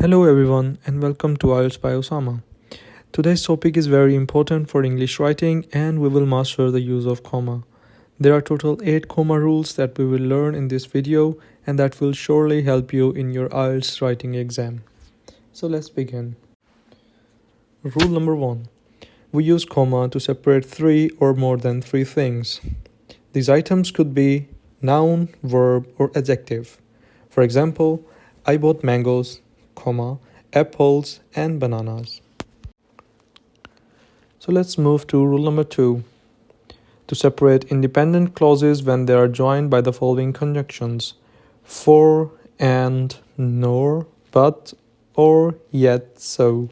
Hello everyone and welcome to IELTS by Osama. Today's topic is very important for English writing and we will master the use of comma. There are total 8 comma rules that we will learn in this video and that will surely help you in your IELTS writing exam. So let's begin. Rule number 1. We use comma to separate 3 or more than 3 things. These items could be noun, verb or adjective. For example, I bought mangoes, comma, apples and bananas. So let's move to rule number 2. To separate independent clauses when they are joined by the following conjunctions: for, and, nor, but, or, yet, so.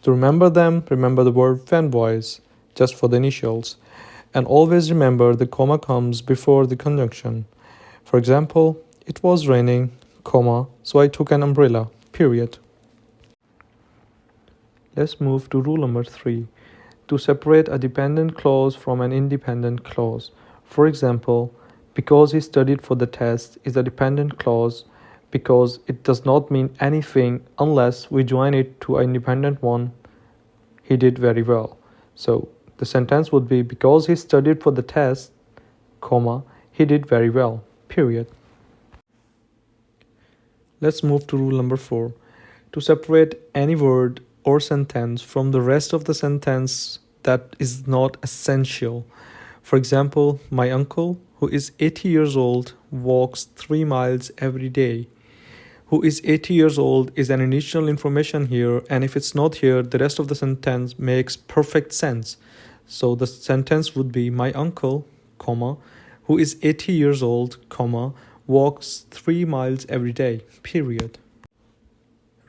To remember them, remember the word fanboys, just for the initials. And always remember the comma comes before the conjunction. For example, it was raining, comma, so I took an umbrella, period. Let's move to rule number 3. To separate a dependent clause from an independent clause. For example, because he studied for the test is a dependent clause because it does not mean anything unless we join it to an independent one. He did very well. So the sentence would be because he studied for the test, comma, he did very well, period. Let's move to rule number 4. To separate any word or sentence from the rest of the sentence that is not essential. For example, my uncle, who is 80 years old, walks 3 miles every day. Who is 80 years old is an additional information here, and if it's not here, the rest of the sentence makes perfect sense. So the sentence would be my uncle, comma, who is 80 years old, comma, walks 3 miles every day, period.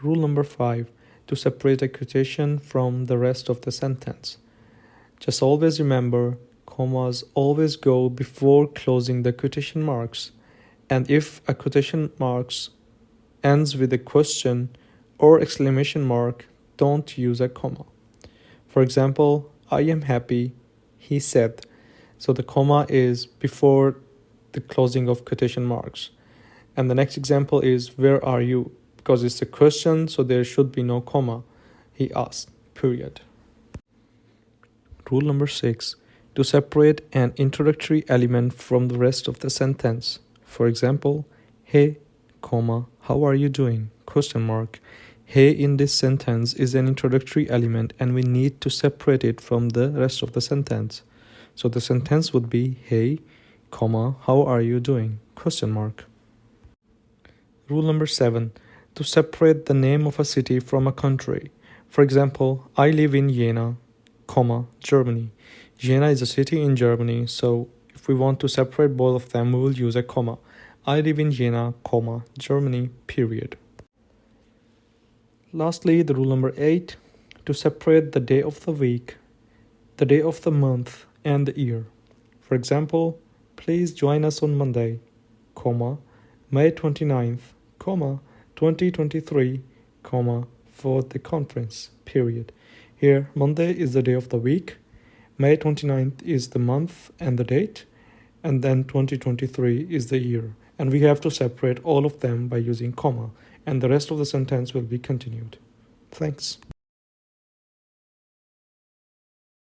Rule number 5. To separate a quotation from the rest of the sentence. Just always remember, commas always go before closing the quotation marks. And if a quotation marks ends with a question or exclamation mark, don't use a comma. For example, I am happy, he said. So the comma is before the closing of quotation marks. And the next example is, where are you? Because it's a question, so there should be no comma. He asked, period. Rule number 6. To separate an introductory element from the rest of the sentence. For example, hey, comma, how are you doing? Question mark. Hey in this sentence is an introductory element and we need to separate it from the rest of the sentence. So the sentence would be, hey, comma, how are you doing? Question mark. Rule number 7. To separate the name of a city from a country. For example, I live in Jena, comma, Germany. Jena is a city in Germany, so if we want to separate both of them, we will use a comma. I live in Jena, comma, Germany, period. Lastly, the rule number 8. To separate the day of the week, the day of the month, and the year. For example, please join us on Monday, comma, May 29th, comma, 2023, comma, for the conference, period. Here, Monday is the day of the week, May 29th is the month and the date, and then 2023 is the year. And we have to separate all of them by using comma, and the rest of the sentence will be continued. Thanks.